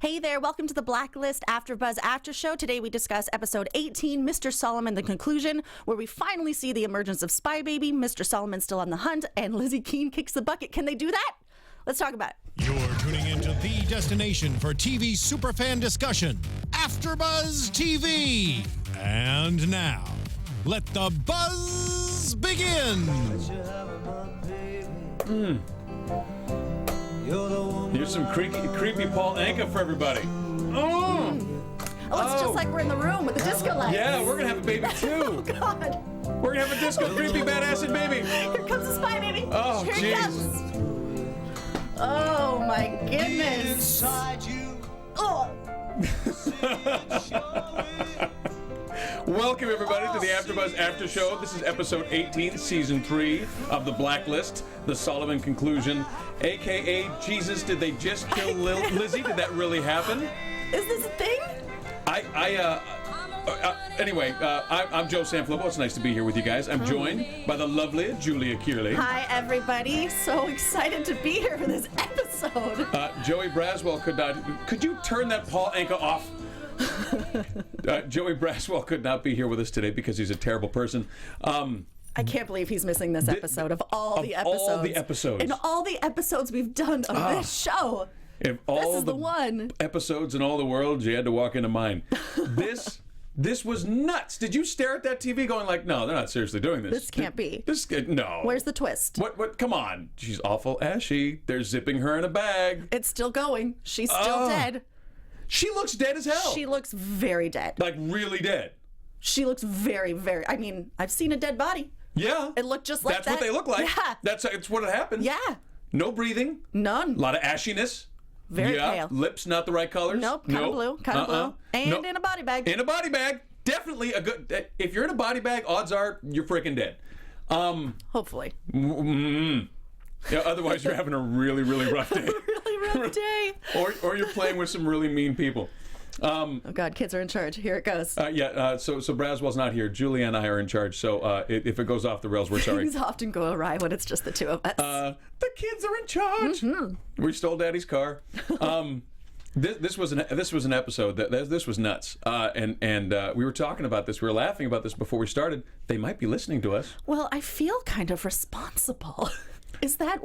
Hey there, welcome to the Blacklist AfterBuzz After Show. Today we discuss episode 18, Mr. Solomon, the conclusion, where we finally see the emergence of Spy Baby, Mr. Solomon still on the hunt, and Lizzie Keen kicks the bucket. Can they do that? Let's talk about it. You're tuning into the destination for TV superfan discussion, AfterBuzz TV. And now, let the buzz begin. Here's some creepy Paul Anka for everybody. Oh, it's just like we're in the room with the disco lights. Yeah, we're gonna have a baby too. Oh, God. We're gonna have a disco creepy badass baby. Here comes the Spy Baby. Oh, Here jeez. he comes. Oh, my goodness. Oh. Welcome everybody to the AfterBuzz After Show. This is episode 18, season 3 of the Blacklist, the Solomon conclusion, aka Jesus. Did they just kill Lizzie? Did that really happen? Is this a thing? Anyway, I'm Joe SanFelippo. It's nice to be here with you guys. I'm joined by the lovely Julia Cearley. Hi, everybody. So excited to be here for this episode. Joey Braswell could you turn that Paul Anka off? Joey Braswell could not be here with us today because he's a terrible person. I can't believe he's missing this episode of all the episodes. All the episodes. In all the episodes we've done of this show. If all this is the one episodes in all the world, you had to walk into mine. This was nuts. Did you stare at that TV going like, no, they're not seriously doing this. This can't be. No. Where's the twist? What? Come on. She's awful ashy. They're zipping her in a bag. It's still going. She's still dead. She looks dead as hell. She looks very dead. Like really dead. She looks very, very... I mean, I've seen a dead body. Yeah. It looked just like That's that. what they look like. Yeah. It's what it happens. Yeah. No breathing. None. A lot of ashiness. Very pale. Lips not the right colors. Nope. Kind of blue. Kind of blue. And in a body bag. In a body bag. Definitely a good... If you're in a body bag, odds are you're freaking dead. Hopefully. Yeah, otherwise you're having a really, really rough day. Really rough day. Or you're playing with some really mean people. Oh, God. Kids are in charge. Here it goes. So Braswell's not here. Julia and I are in charge. So if it goes off the rails, we're sorry. Things often go awry when it's just the two of us. The kids are in charge. Mm-hmm. We stole Daddy's car. This was an episode this was nuts. And we were talking about this. We were laughing about this before we started. They might be listening to us. Well, I feel kind of responsible. Is that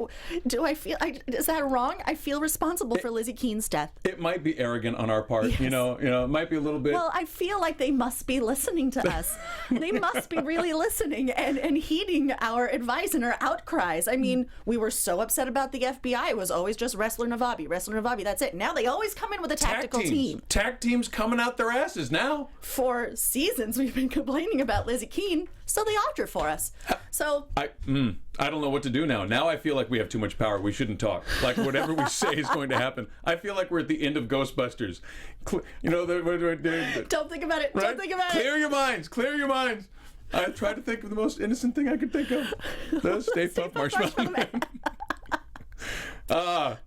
wrong? I feel responsible for Lizzie Keen's death. It might be arrogant on our part. Yes. You know, it might be a little bit. Well, I feel like they must be listening to us. They must be really listening and heeding our advice and our outcries. I mean, we were so upset about the FBI. It was always just Wrestler Navabi, that's it. Now they always come in with a tactical team. Tag teams coming out their asses now. For seasons we've been complaining about Lizzie Keen, so they opted for us. So I don't know what to do now. Now I feel like we have too much power. We shouldn't talk. Like whatever we say is going to happen. I feel like we're at the end of Ghostbusters. Don't think about it. Right? Don't think about Clear your minds. Clear your minds. I tried to think of the most innocent thing I could think of. The Stay Puft Marshmallow Man. All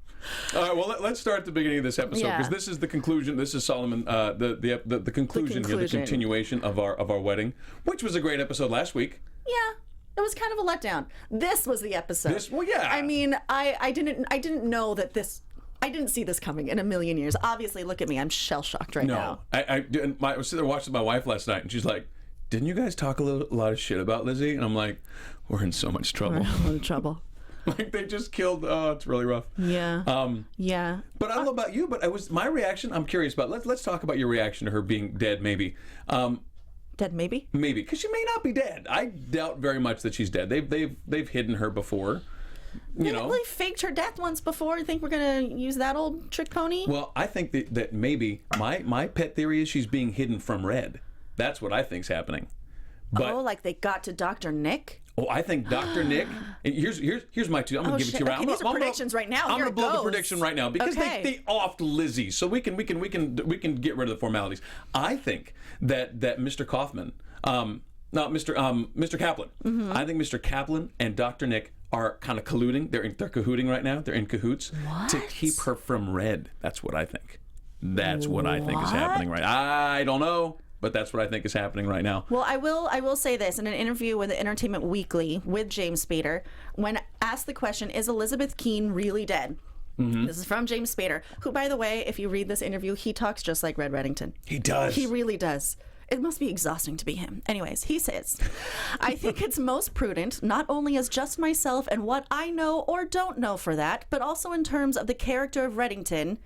right, well, let's start at the beginning of this episode because this is the conclusion. This is Solomon, the conclusion here, the continuation of our wedding, which was a great episode last week. Yeah. It was kind of a letdown. This was the episode. I mean, I didn't know that this. I didn't see this coming in a million years. Obviously, look at me. I'm shell-shocked right now. I was sitting there watching my wife last night, and she's like, "Didn't you guys talk a lot of shit about Lizzie?" And I'm like, "We're in so much trouble. We're in a lot of trouble." Like they just killed. Oh, it's really rough. Yeah. Yeah. But I don't know about you, but it was my reaction. I'm curious about. Let's talk about your reaction to her being dead. Maybe. Dead, maybe? Maybe, because she may not be dead. I doubt very much that she's dead. They've hidden her before. You know, they faked her death once before. You think we're gonna use that old trick pony? Well, I think that maybe my pet theory is she's being hidden from Red. That's what I think's happening. But, like they got to Dr. Nick? Oh, I think Dr. Nick. Here's my two. I'm gonna give it to you right. Okay, these are predictions right now. I'm gonna blow the prediction right now because they offed Lizzie, so we can get rid of the formalities. I think that Mr. Kaufman, Mr. Kaplan. Mm-hmm. I think Mr. Kaplan and Dr. Nick are kind of colluding. They're cahooting right now. They're in cahoots to keep her from Red. That's what I think. That's what I think is happening right. I don't know. But that's what I think is happening right now. Well, I will say this. In an interview with Entertainment Weekly with James Spader, when asked the question, is Elizabeth Keen really dead? This is from James Spader, who, by the way, if you read this interview, he talks just like Red Reddington. He does. He really does. It must be exhausting to be him. Anyways, he says, I think it's most prudent, not only as just myself and what I know or don't know for that, but also in terms of the character of Reddington,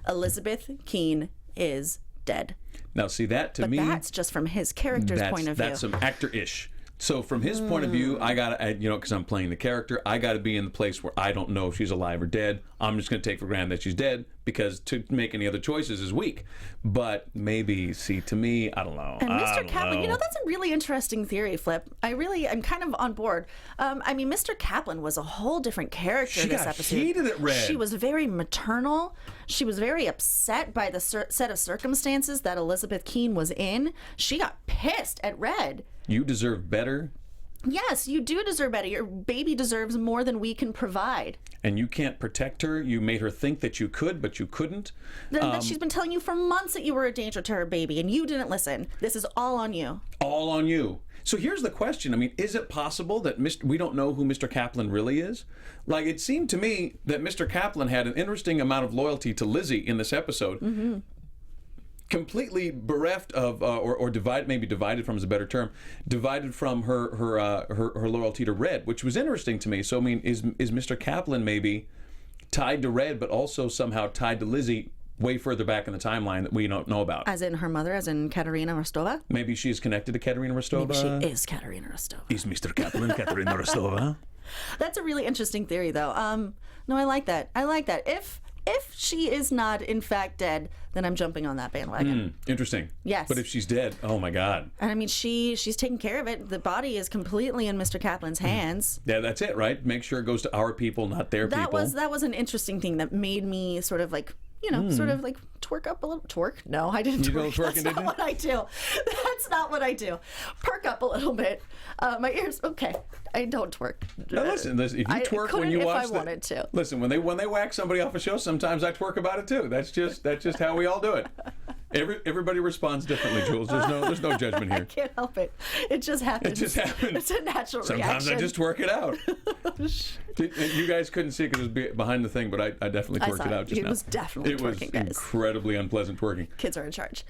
Elizabeth Keen is dead. Now, see, that to me... But that's just from his character's point of view. That's some actor-ish. So from his point of view, I gotta, because I'm playing the character, I gotta be in the place where I don't know if she's alive or dead. I'm just gonna take for granted that she's dead, because to make any other choices is weak. But maybe, see, to me, I don't know. And Mr. Kaplan, that's a really interesting theory, Flip. I'm kind of on board. Mr. Kaplan was a whole different character this episode. She got heated at Red. She was very maternal. She was very upset by the set of circumstances that Elizabeth Keen was in. She got pissed at Red. You deserve better. Yes, you do deserve better. Your baby deserves more than we can provide. And you can't protect her. You made her think that you could, but you couldn't. That she's been telling you for months that you were a danger to her baby, and you didn't listen. This is all on you. All on you. So here's the question. Is it possible that we don't know who Mr. Kaplan really is? Like, it seemed to me that Mr. Kaplan had an interesting amount of loyalty to Lizzie in this episode. Completely bereft of, or divided, maybe divided from is a better term, divided from her loyalty to Red, which was interesting to me. So, is Mr. Kaplan maybe tied to Red, but also somehow tied to Lizzie way further back in the timeline that we don't know about? As in her mother, as in Katerina Rostova? Maybe she's connected to Katerina Rostova? Maybe she is Katerina Rostova. Is Mr. Kaplan Katerina Rostova? That's a really interesting theory, though. No, I like that. If she is not, in fact, dead, then I'm jumping on that bandwagon. Interesting. Yes. But if she's dead, oh my God. And she's taking care of it. The body is completely in Mr. Kaplan's hands. Yeah, that's it, right? Make sure it goes to our people, not their people. That was an interesting thing that made me sort of like, sort of like twerk up a little. Twerk? No, I didn't twerk. Twerking, That's not what I do. That's not what I do. Perk up a little bit. My ears, okay. I don't twerk. Now listen, if you twerk when you watch I wanted to. Listen, when they whack somebody off a show, sometimes I twerk about it too. That's just how we all do it. Everybody responds differently, Jules. There's no judgment here. I can't help it. It just happens. It just happens. It's a natural Sometimes reaction. I just twerk it out. You guys couldn't see it because it was behind the thing, but I definitely twerked it out just now. It was definitely twerking, guys. Incredibly unpleasant twerking. Kids are in charge.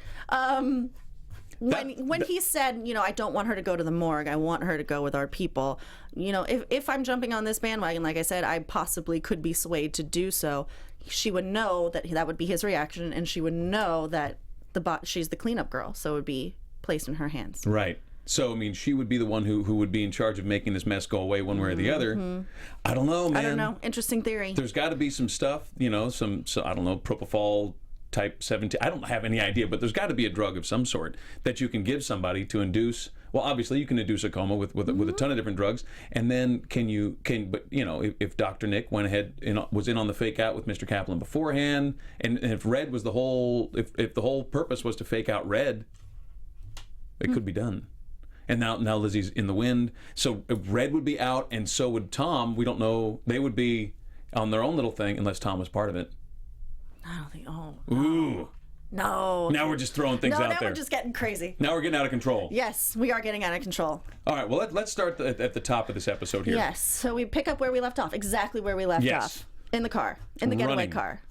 When he said, I don't want her to go to the morgue, I want her to go with our people. If I'm jumping on this bandwagon, like I said, I possibly could be swayed to do so. She would know that would be his reaction, and she would know that she's the cleanup girl, so it would be placed in her hands. Right. So, she would be the one who would be in charge of making this mess go away one way or the other. I don't know, man. I don't know. Interesting theory. There's got to be some stuff, I don't know, propofol type 17. I don't have any idea, but there's got to be a drug of some sort that you can give somebody to induce. Well, obviously you can induce a coma with a ton of different drugs, and then if Dr. Nick went ahead and was in on the fake out with Mr. Kaplan beforehand, and if Red was if the whole purpose was to fake out Red, it could be done. And now Lizzie's in the wind, so Red would be out, and so would Tom. We don't know. They would be on their own little thing unless Tom was part of it. I don't think. Oh. Ooh. No. Now we're just throwing things out there. Now we're just getting crazy. Now we're getting out of control. Yes, we are getting out of control. All right, well, let's start at the top of this episode here. Yes, so we pick up where we left off, exactly where we left off. In the car, in the getaway car.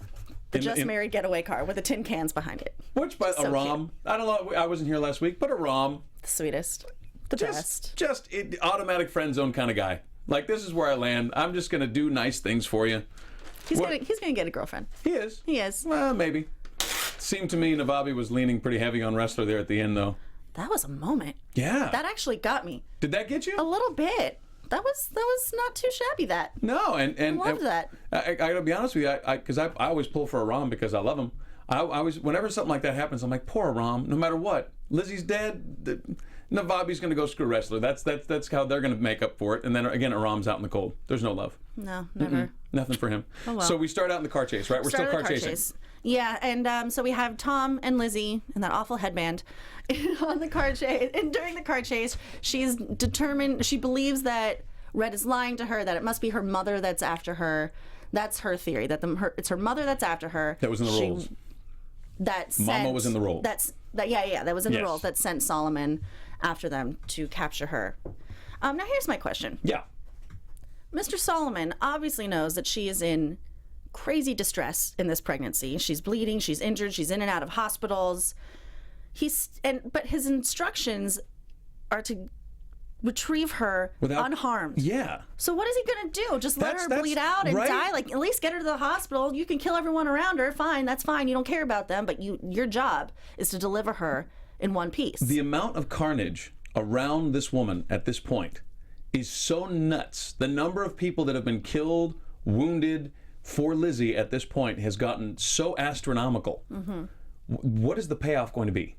The married getaway car with the tin cans behind it. Which, by a Rom, I don't know, I wasn't here last week, but a Rom. The sweetest. The best. Just automatic friend zone kind of guy. Like, this is where I land. I'm just going to do nice things for you. He's gonna get a girlfriend. He is. He is. Well, maybe. Seemed to me Navabi was leaning pretty heavy on Wrestler there at the end, though. That was a moment. Yeah. That actually got me. Did that get you? A little bit. That was not too shabby. That. No, and I loved that. I gotta be honest with you, because I always pull for Aram because I love him. I always, whenever something like that happens, I'm like, poor Aram. No matter what, Lizzie's dead. Navabi's gonna go screw Wrestler. That's how they're gonna make up for it. And then again, Aram's out in the cold. There's no love. No, never. Nothing for him. Oh, well. So we start out in the car chase, right? We're still car chasing. Yeah, and so we have Tom and Lizzie and that awful headband on the car chase. And during the car chase, she's determined. She believes that Red is lying to her. That it must be her mother that's after her. That's her theory. That it's her mother that's after her. That was in the rolls. Mama was in the role. That was in the rolls that sent Solomon after them to capture her. Now here's my question. Yeah. Mr. Solomon obviously knows that she is in crazy distress in this pregnancy. She's bleeding, she's injured, she's in and out of hospitals. But his instructions are to retrieve her unharmed. Yeah. So what is he going to do? Just let her bleed out and die? Like, at least get her to the hospital. You can kill everyone around her. Fine, that's fine. You don't care about them, but your job is to deliver her in one piece. The amount of carnage around this woman at this point is so nuts. The number of people that have been killed, wounded for Lizzie at this point has gotten so astronomical. Mm-hmm. What is the payoff going to be?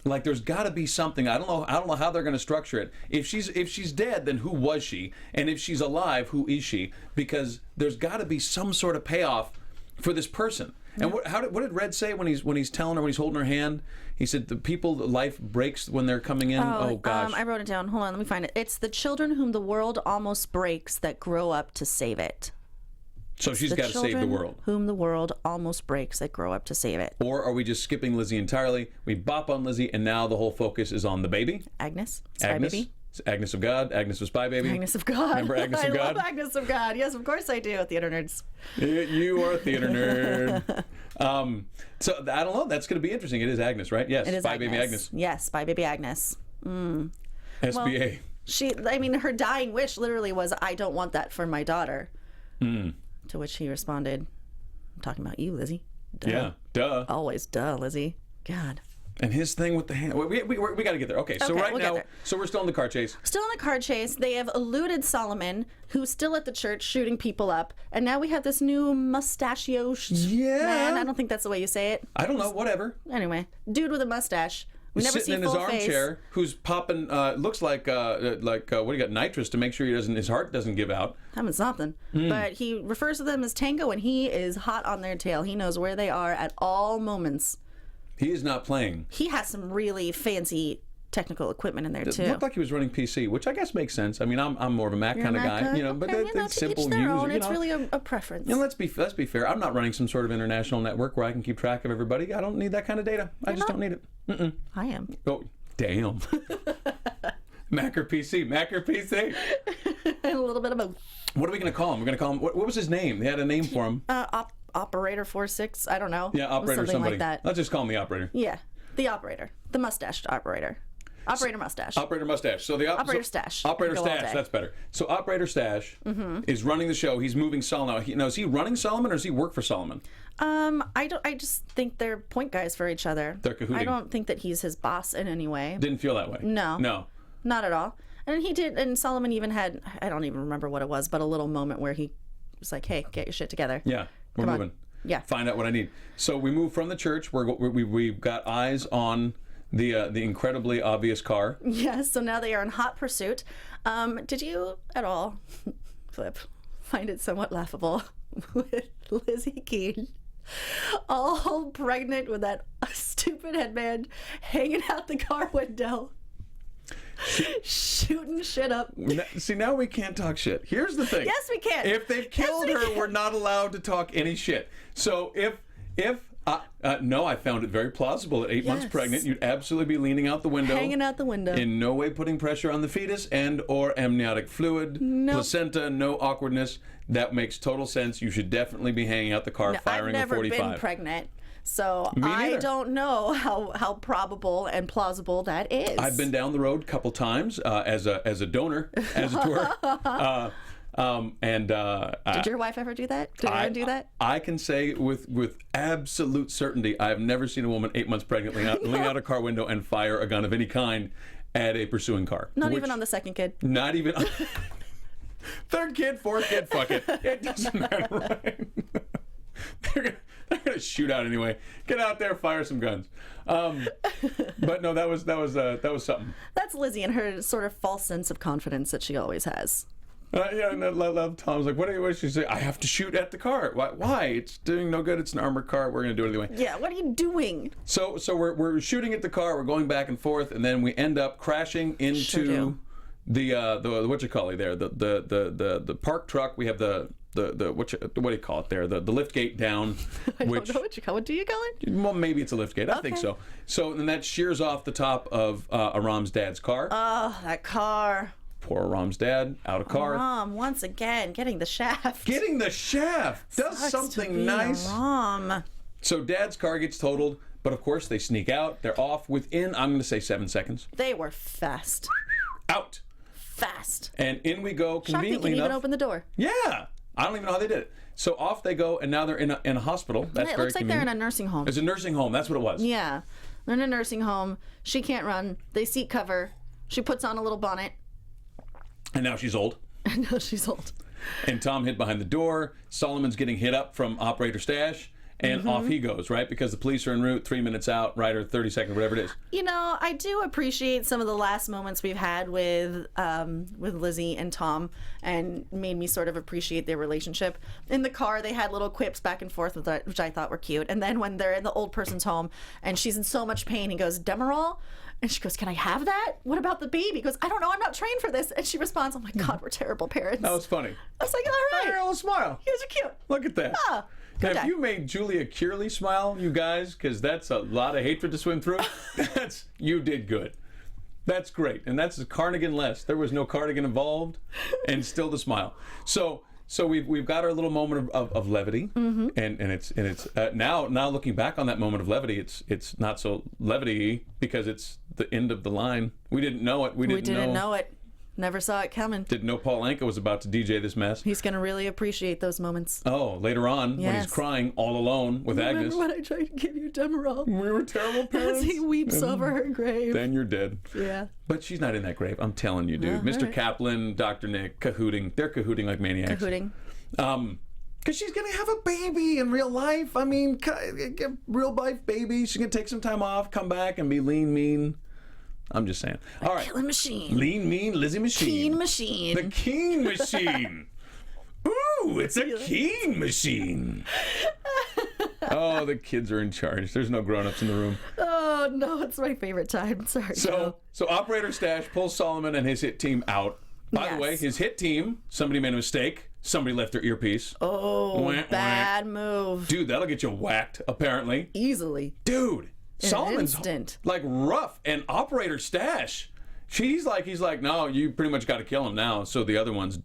Like, there's got to be something. I don't know how they're going to structure it. If she's dead, then who was she? And if she's alive, who is she? Because there's got to be some sort of payoff for this person. And what did Red say when he's telling her, when he's holding her hand? He said life breaks when they're coming in. Oh gosh. I wrote it down. Hold on, let me find it. It's the children whom the world almost breaks that grow up to save it. So she's got to save the world. Whom the world almost breaks that grow up to save it. Or are we just skipping Lizzie entirely? We bop on Lizzie, and now the whole focus is on the baby? Agnes. Spy Baby. Agnes of God, Agnes of Spy Baby. Agnes of God. Remember Agnes of God? I love Agnes of God. Yes, of course I do, theater nerds. You are a theater nerd. So I don't know. That's going to be interesting. It is Agnes, right? Yes. It is Spy Agnes. Baby Agnes. Yes, Spy Baby Agnes. SBA. Well, her dying wish literally was, I don't want that for my daughter. To which he responded, I'm talking about you, Lizzie. Duh. Yeah, duh. Always duh, Lizzie. God. And his thing with the hand. We got to get there. Okay, so we'll now, so we're still in the car chase. Still in the car chase. They have eluded Solomon, who's still at the church shooting people up. And now we have this new mustachioed man. I don't think that's the way you say it. I don't know, whatever. Anyway, dude with a mustache. We never sitting see in his full armchair, face. who's popping, looks like what do you got, nitrous to make sure his heart doesn't give out. Having something. But he refers to them as Tango, and he is hot on their tail. He knows where they are at all moments. He is not playing. He has some really fancy technical equipment in there, too. It looked like he was running PC, which I guess makes sense. I mean, I'm more of a Mac kind of guy, but that's simple to each their own. user. It's really a preference. Let's be fair. I'm not running some sort of international network where I can keep track of everybody. I don't need that kind of data. I just don't need it. I am. Oh, damn. Mac or PC? Mac or PC? A little bit of both. What are we going to call him? We're going to call him, what was his name? They had a name for him. Operator 46. I don't know. Yeah, operator somebody. Like that. Let's just call him the operator. Yeah, the operator. The mustached operator. Operator mustache. Operator mustache. So the Operator Stash. Operator Stash. That's better. So Operator Stash is running the show. He's moving Solomon. Now, is he running Solomon or does he work for Solomon? I just think they're point guys for each other. They're cahooting. I don't think that he's his boss in any way. Didn't feel that way. No. No. Not at all. And he did. And Solomon even had, I don't even remember what it was, but a little moment where he was like, "Hey, get your shit together." Yeah, we're moving. Yeah. Find out what I need. So we move from the church. We've got eyes on the incredibly obvious car. Yes. So now they are in hot pursuit. Did you at all, Flip, find it somewhat laughable with Lizzie Keen, all pregnant with that stupid headband, hanging out the car window? Shooting shit up. See, now we can't talk shit. Here's the thing. Yes, we can. If they've killed her, we're not allowed to talk any shit. So no, I found it very plausible. At 8 months pregnant, you'd absolutely be leaning out the window. Hanging out the window. In no way putting pressure on the fetus and or amniotic fluid, placenta, no awkwardness. That makes total sense. You should definitely be hanging out the car, firing a 45. I've never been pregnant. So I don't know how probable and plausible that is. I've been down the road a couple times as a donor, as it were. Did your wife ever do that? Did Aaron do that? I can say with absolute certainty, I've never seen a woman 8 months pregnant lean out a car window and fire a gun of any kind at a pursuing car. Not even on the second kid. Not even. Third kid, fourth kid, fuck it. It doesn't matter, right? They're gonna shoot out anyway. Get out there, fire some guns. But no, that was something. That's Lizzie and her sort of false sense of confidence that she always has. Yeah, and I love Tom's like, what did she say? I have to shoot at the car. Why? It's doing no good. It's an armored car. We're gonna do it anyway. Yeah, what are you doing? So we're shooting at the car. We're going back and forth, and then we end up crashing into the what you call it there, the park truck. We have the what do you call it there? The lift gate down. I don't know what you call it. Do you call it? Well, maybe it's a lift gate. I think so. So then that shears off the top of Aram's dad's car. Oh, that car. Poor Rom's dad, out of car. Rom, once again, getting the shaft. Getting the shaft. Does Sucks something to be nice. Rom. So dad's car gets totaled, but of course they sneak out. They're off within, I'm going to say 7 seconds. They were fast. Out. Fast. And in we go, Shocked they conveniently can enough. even open the door. Yeah. I don't even know how they did it. So off they go, and now they're in a hospital. That's It very looks like they're in convenient. a nursing home. It's a nursing home. That's what it was. Yeah. They're in a nursing home. She can't run. They seek cover. She puts on a little bonnet. And now she's old. And now she's old. And Tom hid behind the door. Solomon's getting hit up from Operator Stash. And off he goes, right? Because the police are en route, 3 minutes out, right? Or 30 seconds, whatever it is. You know, I do appreciate some of the last moments we've had with Lizzie and Tom, and made me sort of appreciate their relationship. In the car, they had little quips back and forth, which I thought were cute. And then when they're in the old person's home, and she's in so much pain, he goes, Demerol? And she goes, can I have that? What about the baby? He goes, I don't know, I'm not trained for this. And she responds, oh my God, we're terrible parents. That was funny. I was like, all right. Ariel, smile. You guys are cute. Look at that. Oh, good Now, if day. you made Julia Cearley smile, you guys, because that's a lot of hatred to swim through, you did good. That's great. And that's Cardigan-less. There was no cardigan involved, and still the smile. So we've got our little moment of levity, and it's now looking back on that moment of levity, it's not so levity because it's the end of the line. We didn't know it. We didn't know it. Never saw it coming. Didn't know Paul Anka was about to DJ this mess. He's going to really appreciate those moments. Oh, later on, when he's Yes. crying all alone with Agnes. Remember when I tried to give you Demerol? We were terrible parents. As he weeps over her grave. Then you're dead. Yeah. But she's not in that grave. I'm telling you, dude. No, Mr. alright. Kaplan, Dr. Nick, cahooting. They're cahooting like maniacs. Cahooting. Because she's going to have a baby in real life. I mean, real life baby. She's going to take some time off, come back, and be lean, mean. I'm just saying. All right. Killing machine. Lean, mean, Lizzie Machine. Keen machine. The Keen Machine. Ooh, it's a Keen Machine. Oh, the kids are in charge. There's no grown-ups in the room. Oh, no, it's my favorite time. Sorry. So Operator Stash pulls Solomon and his hit team out. By the way, Yes. his hit team, somebody made a mistake. Somebody left their earpiece. Oh, Wah, wah. bad move. Dude, that'll get you whacked, apparently. Easily. Dude, In an Solomon's instant. like rough. And Operator Stash, he's like, no, you pretty much got to kill him now. So the other ones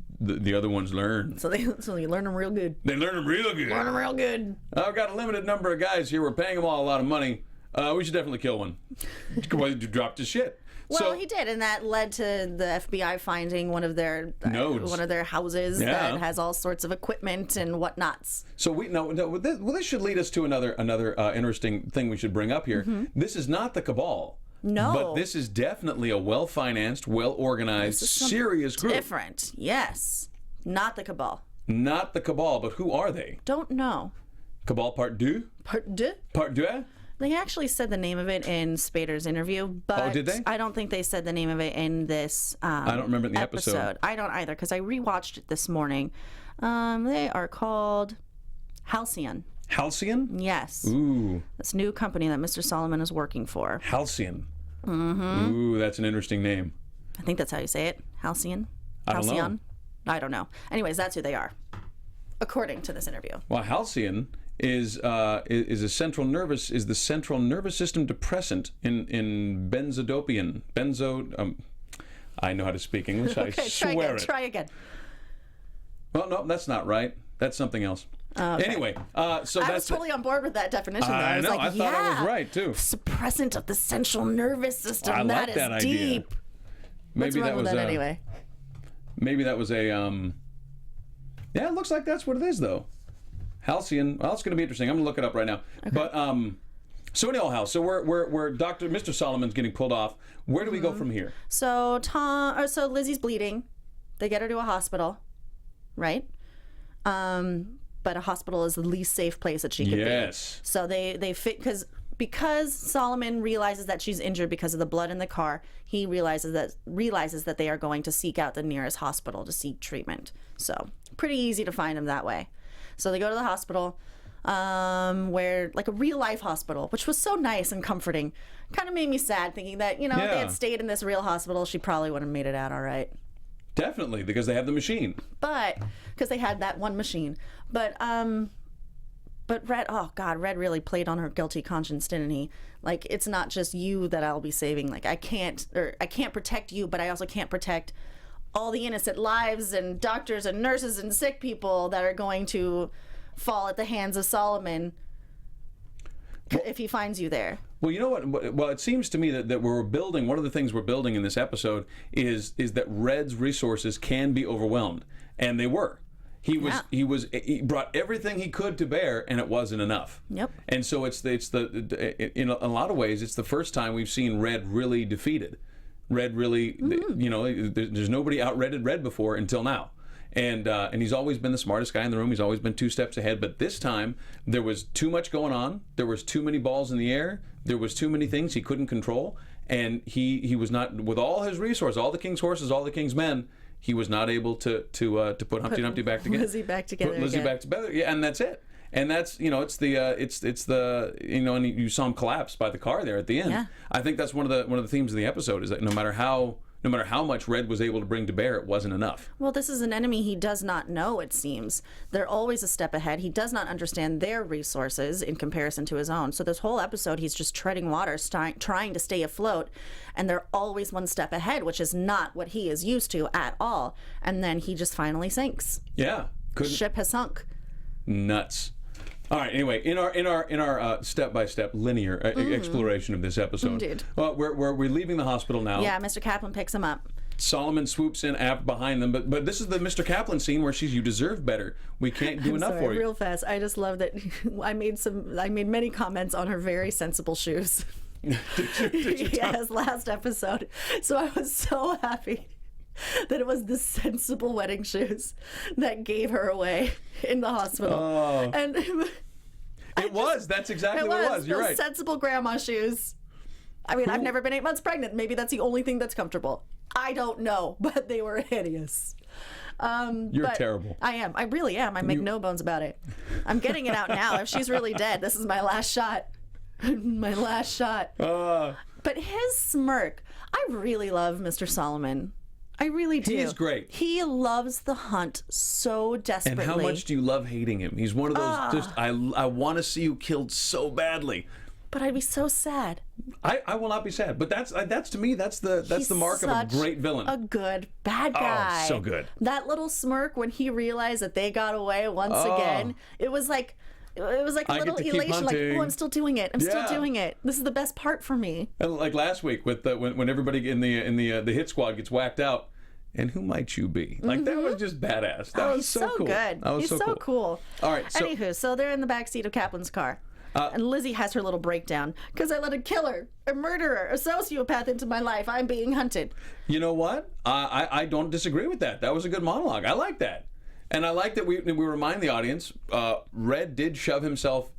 learn. So you learn them real good. They learn them real good. Learn them real good. I've got a limited number of guys here. We're paying them all a lot of money. We should definitely kill one. Well, you dropped his shit. Well, So- he did, and that led to the FBI finding one of their Nodes. one of their houses Yeah. that has all sorts of equipment and whatnots. So this should lead us to another interesting thing we should bring up here. This is not the cabal. No. But this is definitely a well-financed, well-organized, This is something serious group. Different, yes. Not the cabal. Not the cabal, but who are they? Don't know. Cabal Part 2? Part deux? Part 2? They actually said the name of it in Spader's interview, but Oh, did they? I don't think they said the name of it in this I don't remember it in the episode. I don't either, because I rewatched it this morning. They are called Halcyon. Halcyon? Yes. Ooh, This new company that Mr. Solomon is working for. Halcyon. Ooh, that's an interesting name. I think that's how you say it. Halcyon? I don't know. Halcyon? I don't know. Anyways, that's who they are, according to this interview. Well, Halcyon is the central nervous system depressant in benzodopian. I know how to speak English. I Okay, swear it. try again. Well, no, that's not right. That's something else. Okay. Anyway, so I that's was totally on board with that definition, though. I was know. like, I thought I was right too. Suppressant of the central nervous system. I like is that idea. deep. Let's Maybe run that with was that anyway. Maybe that was a yeah, it looks like that's what it is though. Halcyon. Well, it's going to be interesting. I'm going to look it up right now. Okay. But so anyhow, so we're Mr. Solomon's getting pulled off. Where do we go from here? So so Lizzie's bleeding. They get her to a hospital, right? But a hospital is the least safe place that she could be. Yes. So they fit because Solomon realizes that she's injured because of the blood in the car. He realizes that they are going to seek out the nearest hospital to seek treatment. So pretty easy to find them that way. So they go to the hospital, where like a real life hospital, which was so nice and comforting. Kind of made me sad thinking that if they had stayed in this real hospital, she probably would have made it out all right. Definitely, because they have the machine. But because they had that one machine. But Red, oh God, Red really played on her guilty conscience, didn't he? Like, it's not just you that I'll be saving. Like, I can't protect you, but I also can't protect all the innocent lives and doctors and nurses and sick people that are going to fall at the hands of Solomon if he finds you there. Well, you know what? Well, it seems to me that we're building, one of the things we're building in this episode is that Red's resources can be overwhelmed, and they were. He brought everything he could to bear, and it wasn't enough. Yep. And so in a lot of ways, it's the first time we've seen Red really defeated. Red really, you know, there's nobody out-redded Red before until now. And he's always been the smartest guy in the room. He's always been 2 steps ahead. But this time, there was too much going on. There was too many balls in the air. There was too many things he couldn't control. And he was not, with all his resources, all the king's horses, all the king's men, he was not able to put Humpty Dumpty back together. Lizzie back together. Put Lizzie again. back together. Yeah, and that's it. And that's, you know, it's the you know, and you saw him collapse by the car there at the end. Yeah. I think that's one of the themes of the episode is that no matter how much Red was able to bring to bear, it wasn't enough. Well, this is an enemy he does not know, it seems. They're always a step ahead. He does not understand their resources in comparison to his own. So this whole episode, he's just treading water, trying to stay afloat, and they're always one step ahead, which is not what he is used to at all. And then he just finally sinks. Yeah. Ship has sunk. Nuts. All right. Anyway, in our step-by-step linear exploration of this episode, Indeed. well, we're leaving the hospital now. Yeah, Mr. Kaplan picks him up. Solomon swoops in behind them, but this is the Mr. Kaplan scene where she's, "You deserve better. We can't do enough for you." Real fast, I just love that. I made many comments on her very sensible shoes. Did you Yes, last episode. So I was so happy that it was the sensible wedding shoes that gave her away in the hospital. Oh. And That's exactly what it was. You're those right. sensible grandma shoes. I mean, I've never been 8 months pregnant. Maybe that's the only thing that's comfortable. I don't know, but they were hideous. You're terrible. I am. I really am. I make no bones about it. I'm getting it out now. If she's really dead, this is my last shot. My last shot. But his smirk, I really love Mr. Solomon. I really do. He's great. He loves the hunt so desperately. And how much do you love hating him? He's one of those, I want to see you killed so badly. But I'd be so sad. I will not be sad. But that's to me, that's the mark of a great villain. A good bad guy. Oh, so good. That little smirk when he realized that they got away once again. It was like a little elation, like, oh, I'm still doing it. I'm still doing it. This is the best part for me. Like last week with when everybody in the hit squad gets whacked out. And who might you be? Like, that was just badass. That was so cool. Good. That was He's so cool. All right. So, anywho, so they're in the backseat of Kaplan's car. And Lizzie has her little breakdown. Because I let a killer, a murderer, a sociopath into my life. I'm being hunted. You know what? I don't disagree with that. That was a good monologue. I like that. And I like that we remind the audience, Red did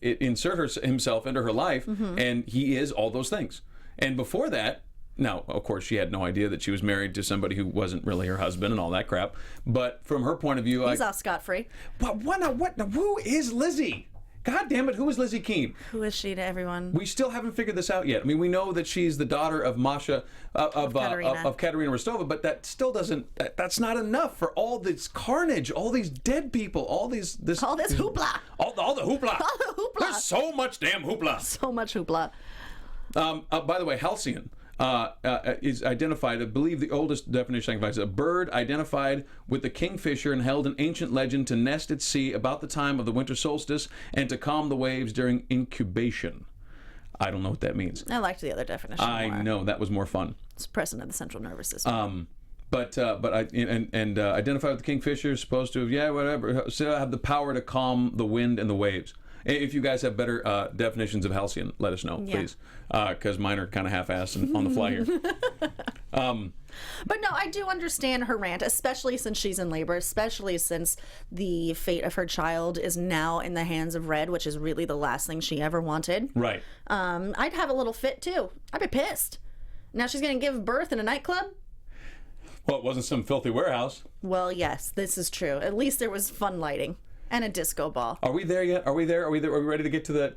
insert himself into her life, and he is all those things. And before that, now, of course, she had no idea that she was married to somebody who wasn't really her husband and all that crap. But from her point of view, he's off scot-free. Who is Lizzie? God damn it, who is Lizzie Keen? Who is she to everyone? We still haven't figured this out yet. I mean, we know that she's the daughter of Masha, of Katerina Rostova, but that still doesn't, that's not enough for all this carnage, all these dead people, all this hoopla. All the hoopla. All the hoopla. There's so much damn hoopla. So much hoopla. By the way, Halcyon is identified, I believe the oldest definition I can find is a bird identified with the kingfisher and held in ancient legend to nest at sea about the time of the winter solstice and to calm the waves during incubation. I don't know what that means. I liked the other definition more. I know, that was more fun. It's present in the central nervous system. But identified with the kingfisher is supposed to have the power to calm the wind and the waves. If you guys have better definitions of halcyon, let us know, please, because mine are kind of half-assed and on the fly here. But no, I do understand her rant, especially since she's in labor, especially since the fate of her child is now in the hands of Red, which is really the last thing she ever wanted. Right. I'd have a little fit, too. I'd be pissed. Now she's going to give birth in a nightclub? Well, it wasn't some filthy warehouse. Well, yes, this is true. At least there was fun lighting. And a disco ball. Are we there yet? Are we there? Are we ready to get to the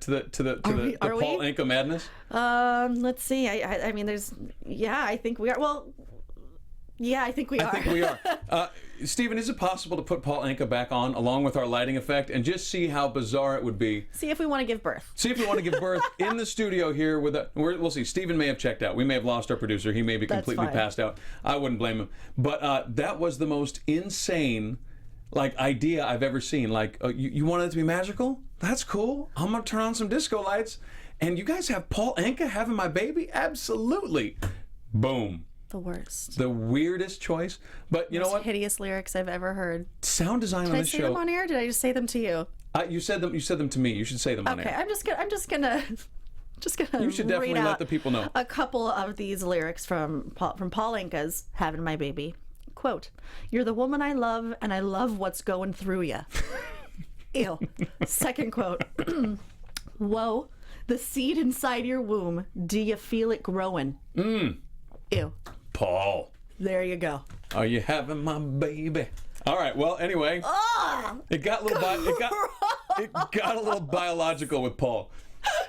Paul Anka madness? Let's see. I mean, I think we are. Well, yeah, I think we are. I think we are. Steven, is it possible to put Paul Anka back on along with our lighting effect and just see how bizarre it would be? See if we want to give birth. See if we want to give birth in the studio here with we'll see. Steven may have checked out. We may have lost our producer. He may be completely passed out. I wouldn't blame him. But that was the most insane idea I've ever seen. You wanted it to be magical? That's cool. I'm going to turn on some disco lights. And you guys have Paul Anka having my baby? Absolutely. Boom. The worst. The weirdest choice. But you know what? Hideous lyrics I've ever heard. Sound design on this show. Did I say them on air? Did I just say them to you? You said them to me. You should say them on air. Okay, I'm just gonna You should definitely let the people know. A couple of these lyrics from Paul Anka's Having My Baby. Quote, "You're the woman I love, and I love what's going through ya." Ew. Second quote. "Whoa, the seed inside your womb, do you feel it growing?" Ew. Paul. There you go. Are you having my baby? All right. Well, anyway, it got a little biological with Paul.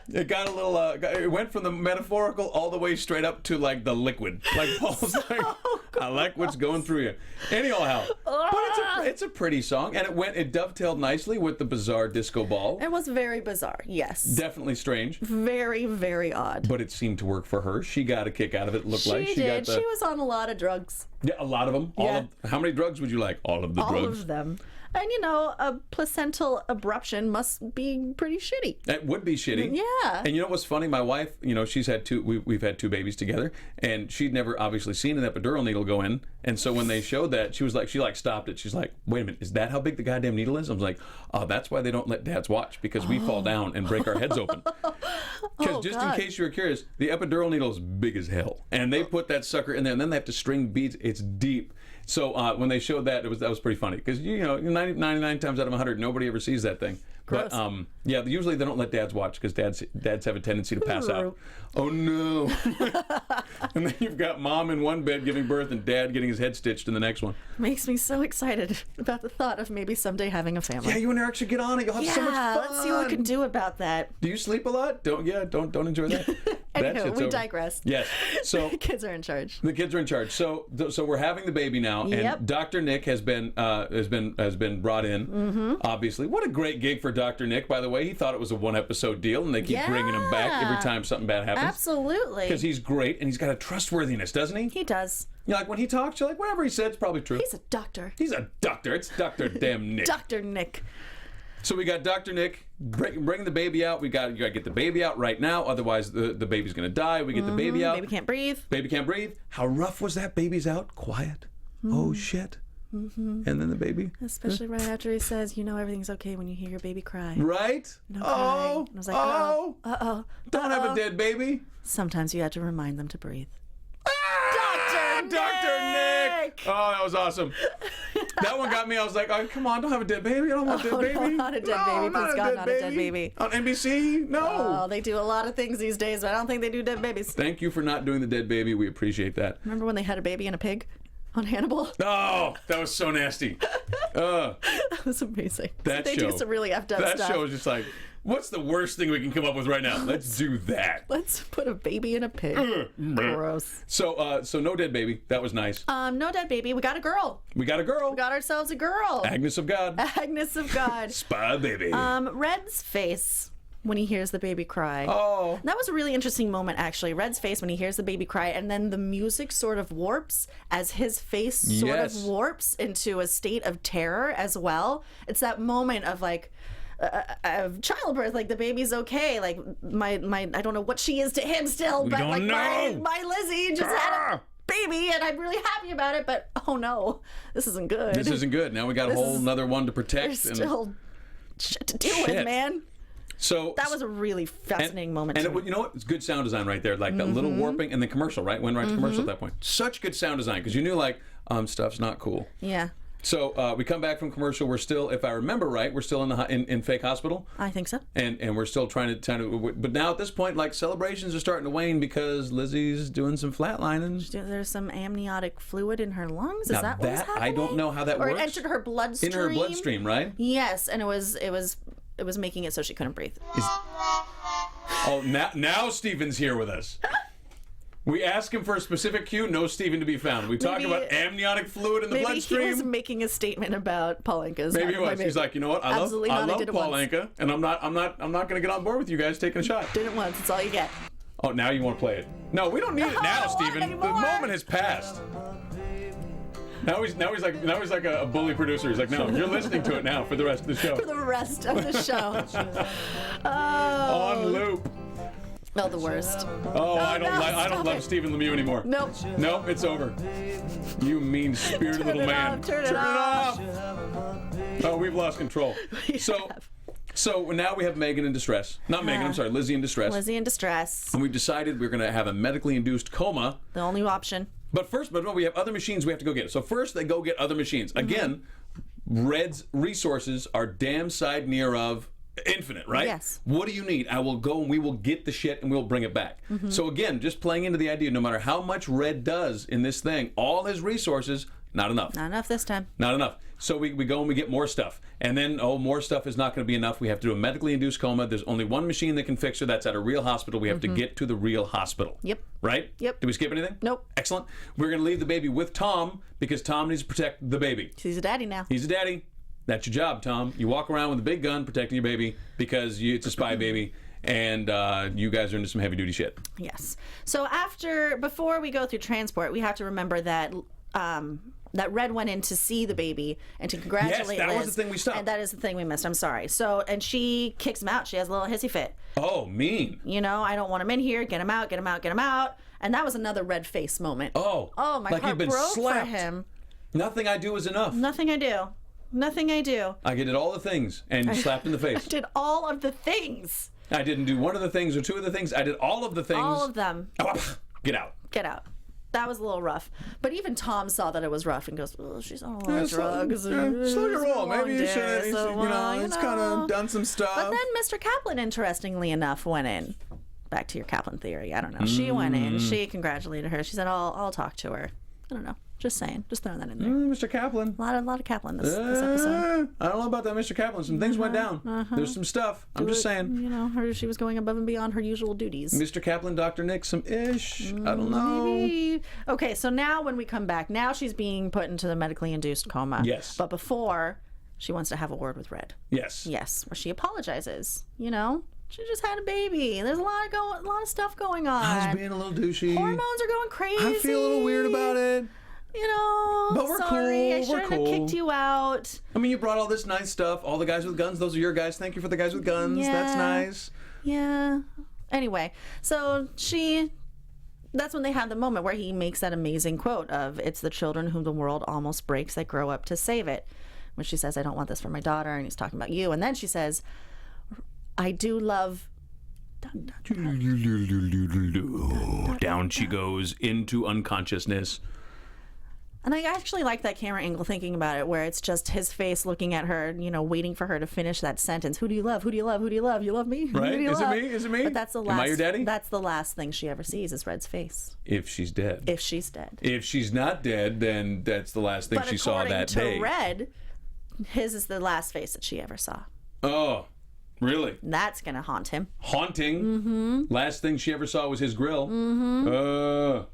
It got a little. It went from the metaphorical all the way straight up to the liquid. Paul's I like what's going through you. Anyhow, but it's a pretty song, and it dovetailed nicely with the bizarre disco ball. It was very bizarre. Yes. Definitely strange. Very, very odd. But it seemed to work for her. She got a kick out of it. Looked like she did. got She was on a lot of drugs. Yeah, a lot of them. Yeah. How many drugs would you like? All of the drugs. All of them. And a placental abruption must be pretty shitty. It would be shitty. Yeah. And you know what's funny? My wife, she's had we've had 2 babies together, and she'd never obviously seen an epidural needle go in. And so when they showed that, she stopped it. She's like, "Wait a minute, is that how big the goddamn needle is?" I was like, "Oh, that's why they don't let dads watch, because we fall down and break our heads open." Because in case you were curious, the epidural needle is big as hell, and they put that sucker in there, and then they have to string beads. It's deep. So when they showed that, that was pretty funny, because 99 times out of 100, nobody ever sees that thing. Gross. But yeah, usually they don't let dads watch, because dads have a tendency to pass out. Oh no! And then you've got mom in one bed giving birth and dad getting his head stitched in the next one. Makes me so excited about the thought of maybe someday having a family. Yeah, you and Eric should get on it. You'll have so much fun. Let's see what we can do about that. Do you sleep a lot? Don't enjoy that. Anywho, we digress. Yes. So the kids are in charge. The kids are in charge. So we're having the baby now, and Dr. Nick has been brought in. Mm-hmm. Obviously, what a great gig for Dr. Nick. By the way, he thought it was a 1-episode deal, and they keep bringing him back every time something bad happens. Absolutely. Because he's great, and he's got a trustworthiness, doesn't he? He does. When he talks, you're like, whatever he said, it's probably true. He's a doctor. He's a doctor. It's Dr. damn Nick. Dr. Nick. So we got Dr. Nick bring the baby out. You got to get the baby out right now, otherwise the baby's going to die. We get the baby out. Baby can't breathe. Baby can't breathe. How rough was that? Baby's out. Quiet. Oh, shit. Mm-hmm. And then the baby. Especially right after he says, everything's okay when you hear your baby cry. Right? No crying. And I was like, uh-oh. Don't have a dead baby. Sometimes you have to remind them to breathe. Dr. Nick! Oh, that was awesome. That one got me. I was like, oh, come on, don't have a dead baby. I don't want a dead baby. No, not a dead baby. Please God, not a dead baby. On NBC? No. Oh, they do a lot of things these days, but I don't think they do dead babies. Thank you for not doing the dead baby. We appreciate that. Remember when they had a baby and a pig on Hannibal? Oh, that was so nasty. That was amazing. They do some really effed up stuff. That show was just like, what's the worst thing we can come up with right now? Let's do that. Let's put a baby in a pig. Gross. So no dead baby. That was nice. No dead baby. We got a girl. We got ourselves a girl. Agnes of God. Agnes of God. Spy baby. Red's face when he hears the baby cry. Oh. That was a really interesting moment, actually. Red's face when he hears the baby cry, and then the music sort of warps as his face sort of warps into a state of terror as well. It's that moment of of childbirth, the baby's okay, my I don't know what she is to him still, but my Lizzie just had a baby and I'm really happy about it, but oh no, this isn't good. This isn't good. Now we got a whole another one to protect. There's still shit to deal with, man. So that was a really fascinating moment. And you know what? It's good sound design right there. That little warping and the commercial, right? Went right to commercial at that point. Such good sound design, because you knew stuff's not cool. Yeah. So we come back from commercial. We're still, if I remember right, we're still in fake hospital. I think so. And we're still trying to. But now at this point, celebrations are starting to wane because Lizzie's doing some flatlining. There's some amniotic fluid in her lungs. Is that what's happening? I don't know how that works. Or it entered her bloodstream. In her bloodstream, right? Yes, and it was making it so she couldn't breathe. Oh, now Steven's here with us. We ask him for a specific cue, no Steven to be found. We talk about amniotic fluid in the bloodstream. Maybe he was making a statement about Paul Anka's. Maybe he was. He's like, you know what? I love Paul once. Anka, and I'm not going to get on board with you guys taking a shot. Did it once. It's all you get. Oh, now you want to play it? No, we don't need it now, Steven. The moment has passed. Now he's like a bully producer. He's like, no, you're listening to it now for the rest of the show. For the rest of the show. On loop. Oh, the worst. Oh, I don't love Stephen Lemieux anymore. Nope. Nope, it's over. You mean-spirited little man. Turn it off. Oh, we've lost control. So now we have Megan in distress. Not Megan, I'm sorry, Lizzie in distress. Lizzie in distress. And we've decided we're going to have a medically induced coma. The only option. But no, we have other machines we have to go get. So first they go get other machines. Again, Red's resources are damn side near of infinite, right? Yes. What do you need? I will go and we will get the shit and we'll bring it back. So again, just playing into the idea, no matter how much Red does in this thing, all his resources, not enough. Not enough this time. Not enough. So we go and we get more stuff. And then, more stuff is not going to be enough. We have to do a medically induced coma. There's only one machine that can fix her. That's at a real hospital. We have to get to the real hospital. Yep. Right? Yep. Did we skip anything? Nope. Excellent. We're going to leave the baby with Tom because Tom needs to protect the baby. He's a daddy now. He's a daddy. That's your job, Tom. You walk around with a big gun protecting your baby because it's a spy baby. And you guys are into some heavy-duty shit. Yes. So before we go through transport, we have to remember that that Red went in to see the baby and to congratulate Yes, that Liz. was the thing we stopped. And that is the thing we missed. I'm sorry. So, and she kicks him out. She has a little hissy fit. Oh, mean. You know, I don't want him in here. Get him out, get him out, get him out. And that was another red face moment. Oh, my like heart you've been broke slapped. for him. Nothing I do is enough. Nothing I do. Nothing I do. I did all the things and you slapped in the face. I did all of the things. I didn't do one of the things or two of the things. I did all of the things. All of them. Get out. Get out. That was a little rough. But even Tom saw that it was rough and goes, oh, she's on a lot of drugs. Slow your roll. Maybe you should, it's kind of done some stuff. But then Mr. Kaplan, interestingly enough, went in. Back to your Kaplan theory. I don't know. She went in. She congratulated her. She said, I'll talk to her. I don't know. Just saying. Just throwing that in there. Mr. Kaplan. A lot of Kaplan this episode. I don't know about that, Mr. Kaplan. Some things went down. There's some stuff. I'm just saying. You know, she was going above and beyond her usual duties. Mr. Kaplan, Dr. Nick, some ish. I don't know. Maybe. Okay, so now when we come back, now she's being put into the medically induced coma. Yes. But before, she wants to have a word with Red. Yes. Yes, where she apologizes. You know, she just had a baby. There's a lot of stuff going on. I was being a little douchey. Hormones are going crazy. I feel a little weird about it. You know, but we're sorry, cool. I shouldn't have kicked you out. I mean, you brought all this nice stuff. All the guys with guns, those are your guys. Thank you for the guys with guns. Yeah. That's nice. Yeah. Anyway, so that's when they have the moment where he makes that amazing quote of, "It's the children whom the world almost breaks that grow up to save it." When she says, "I don't want this for my daughter," and he's talking about you. And then she says, "I do love..." Down she goes into unconsciousness. And I actually like that camera angle thinking about it, where it's just his face looking at her, you know, waiting for her to finish that sentence. Who do you love? Who do you love? Who do you love? You love me? Right? Who do you Is love? it me? Is it me? But that's the last. Am I your daddy? That's the last thing she ever sees is Red's face. If she's dead. If she's dead. If she's not dead, then that's the last thing she saw that day. But according to Red, his is the last face that she ever saw. Oh, really? That's gonna haunt him. Haunting? Mm-hmm. Last thing she ever saw was his grill. Mm-hmm.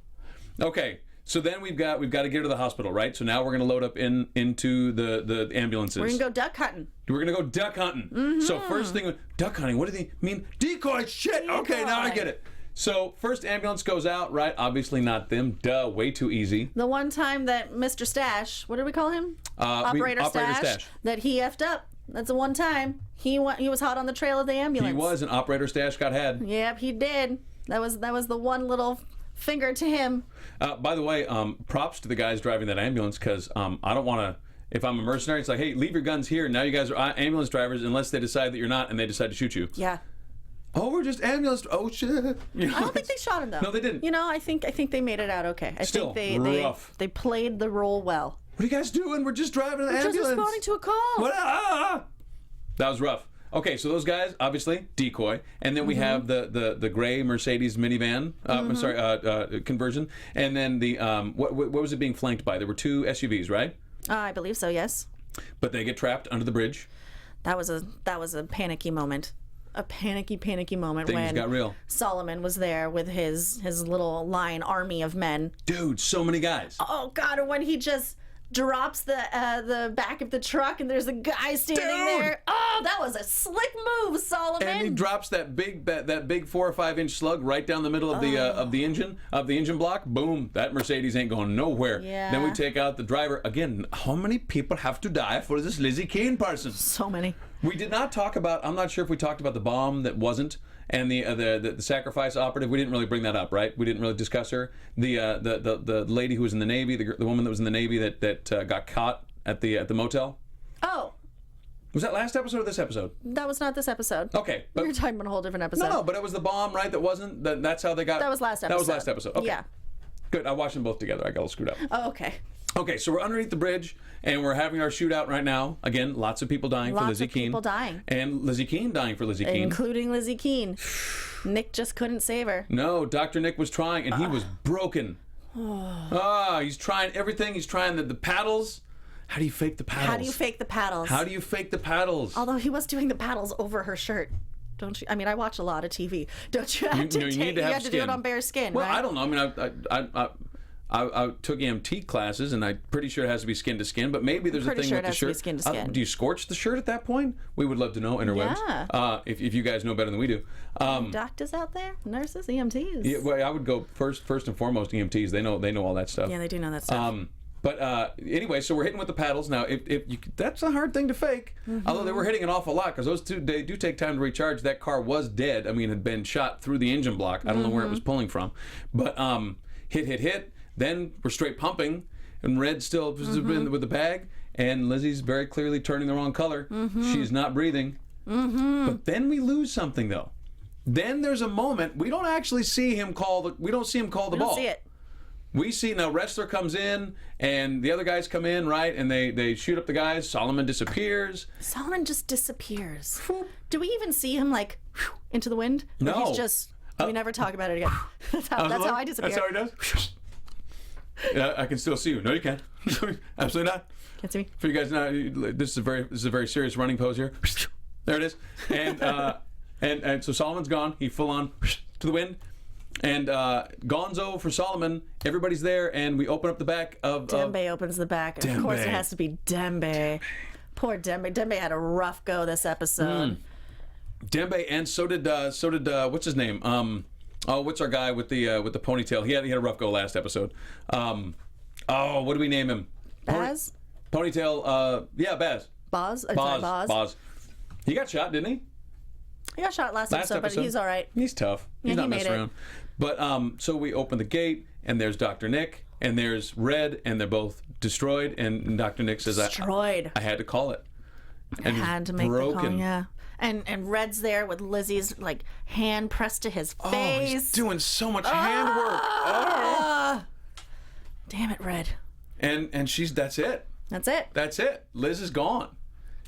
Okay. So then we've got to get her to the hospital, right? So now we're going to load up into the ambulances. We're going to go duck hunting. We're going to go duck hunting. Mm-hmm. So first thing, duck hunting, what do they mean? Decoy, shit! Decoy. Okay, now I get it. So first ambulance goes out, right? Obviously not them. Duh, way too easy. The one time that Mr. Stash, what did we call him? Operator Stash. That he effed up. That's the one time. He was hot on the trail of the ambulance. He was, and Operator Stash got had. Yep, he did. That was the one little finger to him. By the way, props to the guys driving that ambulance, because I don't want to, if I'm a mercenary, it's like, hey, leave your guns here. Now you guys are ambulance drivers unless they decide that you're not and they decide to shoot you. Yeah. Oh, we're just ambulance. Oh, shit. You know, I don't think they shot him, though. No, they didn't. You know, I think they made it out okay. I Still, think rough. they played the role well. What are you guys doing? We're just driving an ambulance. Just responding to a call. What? That was rough. Okay, so those guys, obviously, decoy. And then we have the gray Mercedes minivan, conversion. And then the, what was it being flanked by? There were two SUVs, right? I believe so, yes. But they get trapped under the bridge. That was a panicky moment. a panicky moment Things when got real. Solomon was there with his little lion army of men. Dude, so many guys. Oh God! And when he just drops the back of the truck and there's a guy standing there. Oh, that was a slick move, Solomon. And he drops that big 4 or 5 inch slug right down the middle of the engine block. Boom! That Mercedes ain't going nowhere. Yeah. Then we take out the driver again. How many people have to die for this Lizzie Keen person? So many. We did not talk about. I'm not sure if we talked about the bomb that wasn't, and the sacrifice operative. We didn't really bring that up, right? We didn't really discuss her. The lady who was in the Navy, the woman that was in the Navy that got caught at the motel. Oh. Was that last episode or this episode? That was not this episode. Okay, but you're talking about a whole different episode. No, but it was the bomb, right? That wasn't. That's how they got. That was last episode. That was last episode. Okay. Yeah. Good. I watched them both together. I got all screwed up. Oh, okay. Okay, so we're underneath the bridge, and we're having our shootout right now. Again, lots of people dying for Lizzie Keen. Lots of people dying. And Lizzie Keen dying for Lizzie Keen. Including Lizzie Keen. Nick just couldn't save her. No, Dr. Nick was trying, and he was broken. He's trying everything. He's trying the paddles. How do you fake the paddles? How do you fake the paddles? How do you fake the paddles? Although he was doing the paddles over her shirt. Don't you? I mean, I watch a lot of TV. Don't you have to you need to have to do it on bare skin, well, right? I don't know. I mean, I took EMT classes, and I'm pretty sure it has to be skin to skin. But maybe there's a thing with the shirt. Skin to skin. Do you scorch the shirt at that point? We would love to know, interwebs. Yeah. If you guys know better than we do. Doctors out there, nurses, EMTs. Yeah, well, I would go first and foremost EMTs. They know all that stuff. Yeah, they do know that stuff. But anyway, so we're hitting with the paddles now. If you, that's a hard thing to fake. Although they were hitting an awful lot because those two, they do take time to recharge. That car was dead. I mean, had been shot through the engine block. I don't know where it was pulling from, but hit. Then we're straight pumping, and Red still with the bag, and Lizzie's very clearly turning the wrong color. She's not breathing. But then we lose something though. Then there's a moment we don't actually see him call the. We don't see him call the ball. We don't see it. We see now wrestler comes in and the other guys come in, right? And they shoot up the guys. Solomon disappears. Solomon just disappears. Do we even see him like into the wind? Or No. He's just. We never talk about it again. That's how I disappear. That's how he does. Yeah, I can still see you. No, you can't. Absolutely not. Can't see me. For you guys now, this is a very serious running pose here. There it is. And so Solomon's gone. He full on to the wind. And Gonzo for Solomon, everybody's there, and we open up the back of... Dembe opens the back. And of course, it has to be Dembe. Poor Dembe. Dembe had a rough go this episode. Dembe, and so did what's his name? What's our guy with the ponytail? He had a rough go last episode. What do we name him? Baz? Ponytail, yeah, Baz. Boz? Boz. He got shot, didn't he? He got shot last episode, but he's all right. He's tough. He's not messing around. But so we open the gate, and there's Dr. Nick, and there's Red, and they're both destroyed. And Dr. Nick says, destroyed. I had to call it. And had to make the call, yeah. And Red's there with Lizzie's like hand pressed to his face. Oh, he's doing so much handwork. Oh. Damn it, Red. And that's it. That's it. That's it. Liz is gone.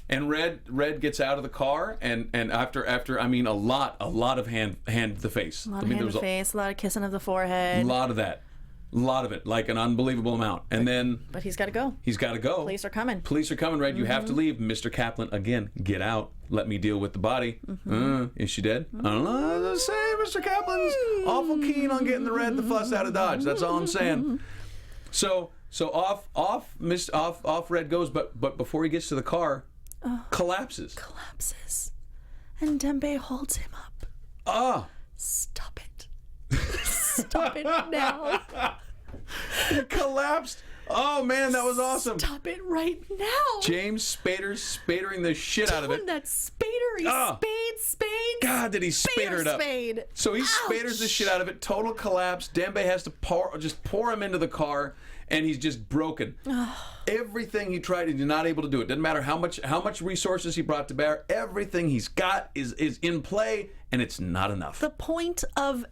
And Red gets out of the car, and after I mean a lot of hand to the face. A lot of hand to the face, a lot of kissing of the forehead. A lot of that. A lot of it, like an unbelievable amount. And then... But he's got to go. He's got to go. Police are coming. Police are coming, Red. You have to leave. Mr. Kaplan, again, get out. Let me deal with the body. Is she dead? I don't know. Let's say Mr. Kaplan's awful keen on getting the Red the fuss out of Dodge. That's all I'm saying. So off Red goes, but before he gets to the car, collapses. And Dembe holds him up. Stop it. Stop it now. He collapsed. Oh man, that was awesome. Stop it right now. James spadering the shit out of it. That spader. Spade. God, did he spader it up. Spade. So he spaders the shit out of it. Total collapse. Dembe has to pour him into the car, and he's just broken. Everything he tried, he's not able to do it. Doesn't matter how much resources he brought to bear. Everything he's got is in play, and it's not enough. The point of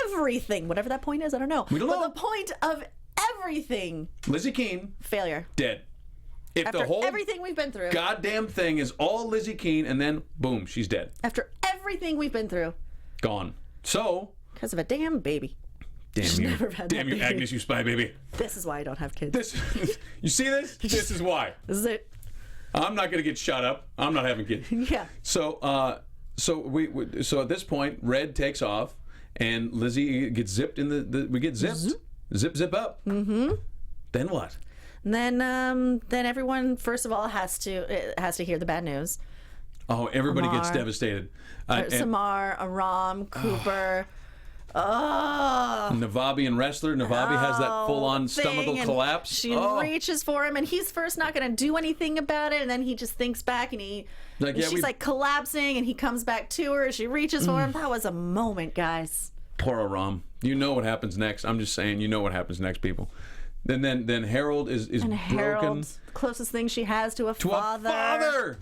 everything, whatever that point is, I don't know. We don't know. But the point of everything. Lizzie Keen. Failure. Dead. If After the whole everything we've been through. goddamn thing is all Lizzie Keen, and then boom, she's dead. After everything we've been through. Gone. So. Because of a damn baby. Damn you. Never had Damn that you, baby. Agnes, you spy baby. This is why I don't have kids. You see this? This is why. This is it. I'm not going to get shot up. I'm not having kids. Yeah. So So at this point, Red takes off, and Lizzie gets zipped in we get zipped. Zip up. Mm-hmm. Then what? Then everyone, first of all, has to hear the bad news. Oh, everybody gets devastated. Samar, Aram, Cooper. Navabi and Wrestler. Navabi has that full-on stomachal collapse. She reaches for him, and he's first not going to do anything about it, and then he just thinks back, and she's like collapsing, and he comes back to her. She reaches for him. That was a moment, guys. Poor Aram. You know what happens next. I'm just saying, you know what happens next, people. Then Harold is broken. Harold, the closest thing she has to a father. A father!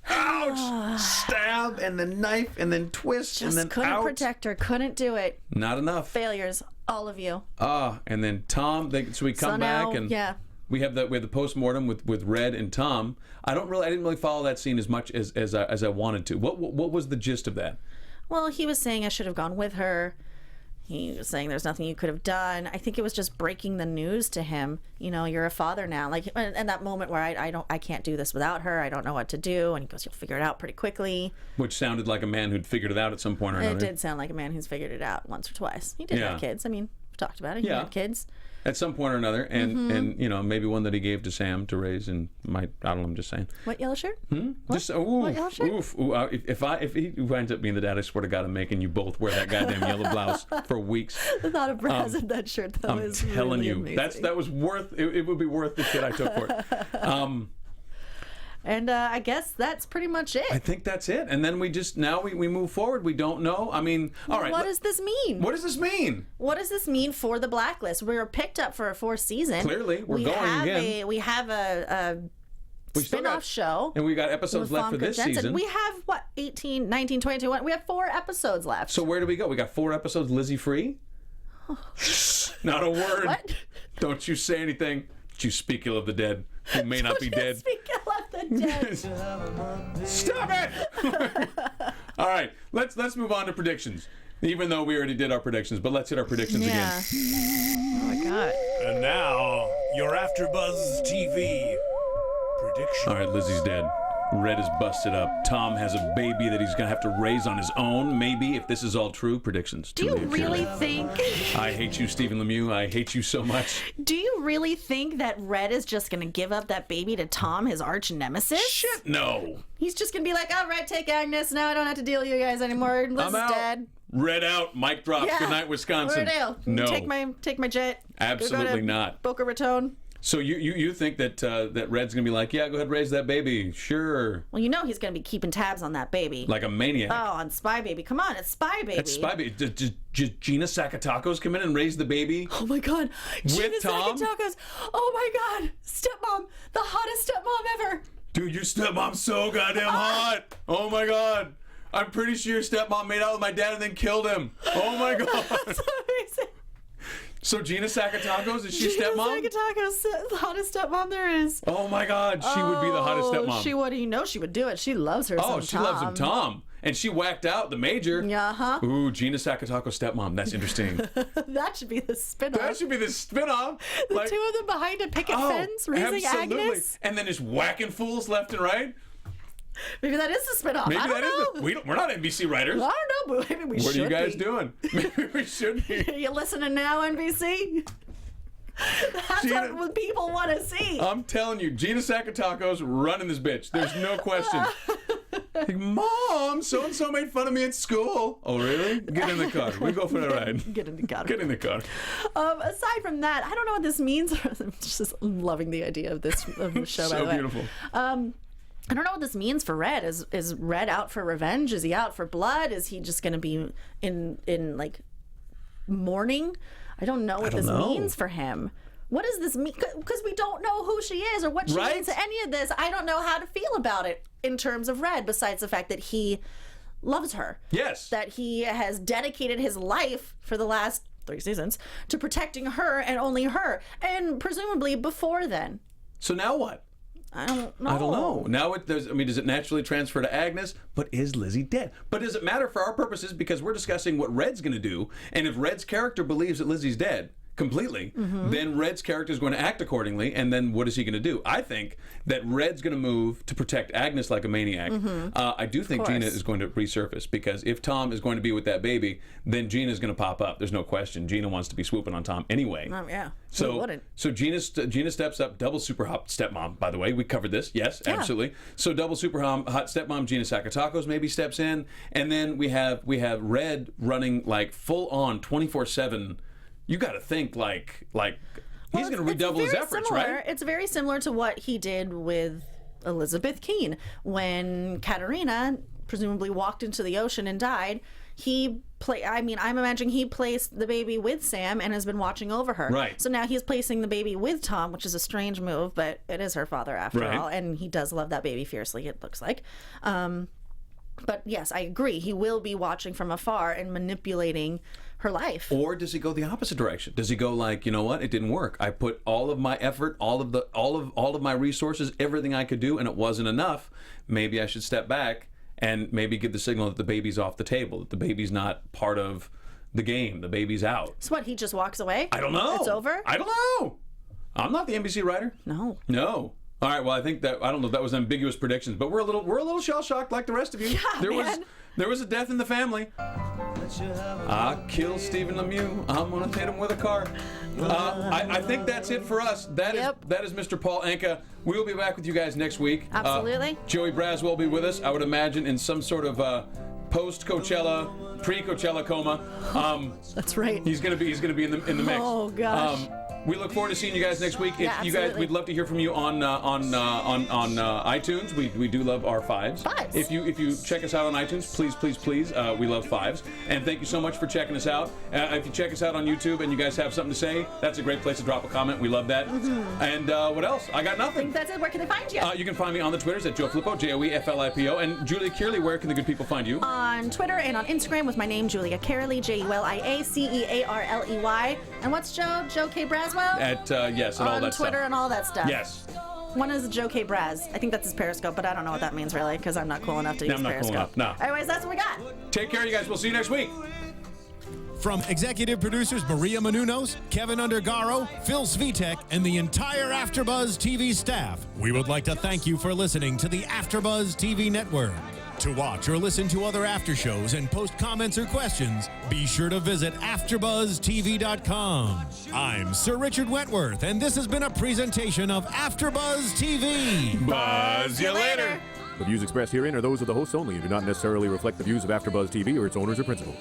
Ouch! Stab, and then knife, and then twist, and then couldn't protect her. Couldn't do it. Not enough. Failures, all of you. And then Tom. So we come back, and we have the post-mortem with Red and Tom. I didn't really follow that scene as much as I wanted to. What was the gist of that? Well, he was saying I should have gone with her. He was saying there's nothing you could have done. I think it was just breaking the news to him. You know, you're a father now. Like, in that moment where I can't do this without her. I don't know what to do. And he goes, you'll figure it out pretty quickly. Which sounded like a man who'd figured it out at some point or another. It did sound like a man who's figured it out once or twice. He did have kids. I mean, we've talked about it. He had kids. At some point or another, and maybe one that he gave to Sam to raise, and I don't know, I'm just saying. What yellow shirt? What yellow shirt? If he winds up being the dad, I swear to God, I'm making you both wear that goddamn yellow blouse for weeks. The thought of Braz in that shirt, though, is telling really you, amazing. that was worth. It would be worth the shit I took for it. And I guess that's pretty much it. I think that's it. And then we move forward. We don't know. I mean, all right. What does this mean? What does this mean? What does this mean for the Blacklist? We were picked up for a 4th season. Clearly, we're going again. We have a spin-off show. And we got episodes left for this season. We have, 18, 19, 20, 21? We have 4 episodes left. So where do we go? We got 4 episodes Lizzie free? Not a word. What? Don't you say anything. You speak ill of the dead who may not be dead. Speak ill of the dead. Stop it! All right, let's move on to predictions. Even though we already did our predictions, but let's hit our predictions again. Oh my God. And now your AfterBuzz TV prediction. All right, Lizzie's dead. Red is busted up. Tom has a baby that he's going to have to raise on his own, maybe, if this is all true. Predictions. Do you really think... I hate you, Stephen Lemieux. I hate you so much. Do you really think that Red is just going to give up that baby to Tom, his arch nemesis? Shit, no. He's just going to be like, all right, take Agnes. Now I don't have to deal with you guys anymore. Liz is dead. Red out. Mic drop. Yeah. Good night, Wisconsin. No. No. Take my jet. Absolutely not. Boca Raton. So you think that Red's gonna be like, yeah, go ahead, raise that baby, sure. Well, you know he's gonna be keeping tabs on that baby. Like a maniac. Oh, on Spy Baby. Come on, it's Spy Baby. It's Spy Baby. Did Gina Sakatacos come in and raise the baby? Oh my God. Gina Tom? Sakatacos. Oh my God. Stepmom. The hottest stepmom ever. Dude, your stepmom's so goddamn hot. Oh my God. I'm pretty sure your stepmom made out with my dad and then killed him. Oh my God. That's amazing. So Gina Sakatacos, is she stepmom? Gina Sakatacos, the hottest stepmom there is. Oh my God, she would be the hottest stepmom. She would. You know she would do it. She loves her some Tom. Loves him Tom. And she whacked out the major. Uh-huh. Ooh, Gina Sakatacos stepmom. That's interesting. That should be the spinoff. That should be the spinoff. The two of them behind a picket fence raising absolutely. Agnes. And then just whacking fools left and right. Maybe that is the spinoff. Maybe I don't know. We're not NBC writers. I don't know, but maybe we should. What are you guys doing? Maybe we should be. Are you listening now, NBC? That's what people want to see. I'm telling you, Gina Sakatacos running this bitch. There's no question. Like, Mom, so-and-so made fun of me at school. Oh, really? Get in the car. We go for the ride. Get in the car. Get in the car. Aside from that, I don't know what this means. I'm just loving the idea of this show, so by the way. Beautiful. I don't know what this means for Red. Is Red out for revenge? Is he out for blood? Is he just going to be in like mourning? I don't know what this means for him. What does this mean? Because we don't know who she is or what she means to any of this. I don't know how to feel about it in terms of Red, besides the fact that he loves her. Yes. That he has dedicated his life for the last 3 seasons to protecting her and only her, and presumably before then. So now what? I don't know. I don't know. Now does it naturally transfer to Agnes? But is Lizzie dead? But does it matter for our purposes because we're discussing what Red's going to do? And if Red's character believes that Lizzie's dead, completely, then Red's character is going to act accordingly, and then what is he going to do? I think that Red's going to move to protect Agnes like a maniac. I do think Gina is going to resurface, because if Tom is going to be with that baby, then Gina's going to pop up. There's no question. Gina wants to be swooping on Tom anyway. Yeah. So, Who wouldn't? so Gina steps up, double super hot stepmom, by the way. We covered this. Yes, absolutely. So double super hot stepmom, Gina Sakatacos maybe steps in, and then we have Red running like full on 24/7. You got to think like he's going to redouble his efforts, right? It's very similar to what he did with Elizabeth Keen when Katerina presumably walked into the ocean and died. I'm imagining he placed the baby with Sam and has been watching over her. Right. So now he's placing the baby with Tom, which is a strange move, but it is her father after all, and he does love that baby fiercely, it looks like. But yes, I agree. He will be watching from afar and manipulating her life. Or does he go the opposite direction? Does he go like, you know what? It didn't work. I put all of my effort, all of my resources, everything I could do, and it wasn't enough. Maybe I should step back and maybe give the signal that the baby's off the table, that the baby's not part of the game, the baby's out. So what? He just walks away? I don't know. It's over? I don't know. I'm not the NBC writer. No. All right, well, I think that, I don't know if that was ambiguous predictions, but we're a little shell-shocked like the rest of you. Yeah, There was a death in the family. I killed Stephen Lemieux. I'm gonna hit him with a car. I think that's it for us. That is Mr. Paul Anka. We will be back with you guys next week. Absolutely. Joey Braswell will be with us, I would imagine, in some sort of post-Coachella, pre-Coachella coma. That's right. He's gonna be in the mix. Oh gosh. We look forward to seeing you guys next week. Yeah, you guys, we'd love to hear from you on iTunes. We do love our fives. If you check us out on iTunes, please, we love fives. And thank you so much for checking us out. If you check us out on YouTube and you guys have something to say, that's a great place to drop a comment. We love that. And what else? I got nothing. I think that's it. Where can they find you? You can find me on the Twitters at JoeFlippo, JoeFlippo. And Julia Cearley, where can the good people find you? On Twitter and on Instagram with my name, Julia Cearley, JuliaCearley. And what's Joe K. Braswell? At all that stuff. On Twitter and all that stuff. Yes. One is Joe K. Braz. I think that's his Periscope, but I don't know what that means really, because I'm not cool enough to use I'm not Periscope. cool enough. No. Anyways, that's what we got. Take care, you guys. We'll see you next week. From executive producers Maria Menounos, Kevin Undergaro, Phil Svitek, and the entire AfterBuzz TV staff, we would like to thank you for listening to the AfterBuzz TV network. To watch or listen to other after shows and post comments or questions, be sure to visit AfterBuzzTV.com. I'm Sir Richard Wentworth, and this has been a presentation of AfterBuzz TV. Buzz you later. The views expressed herein are those of the hosts only and do not necessarily reflect the views of AfterBuzz TV or its owners or principals.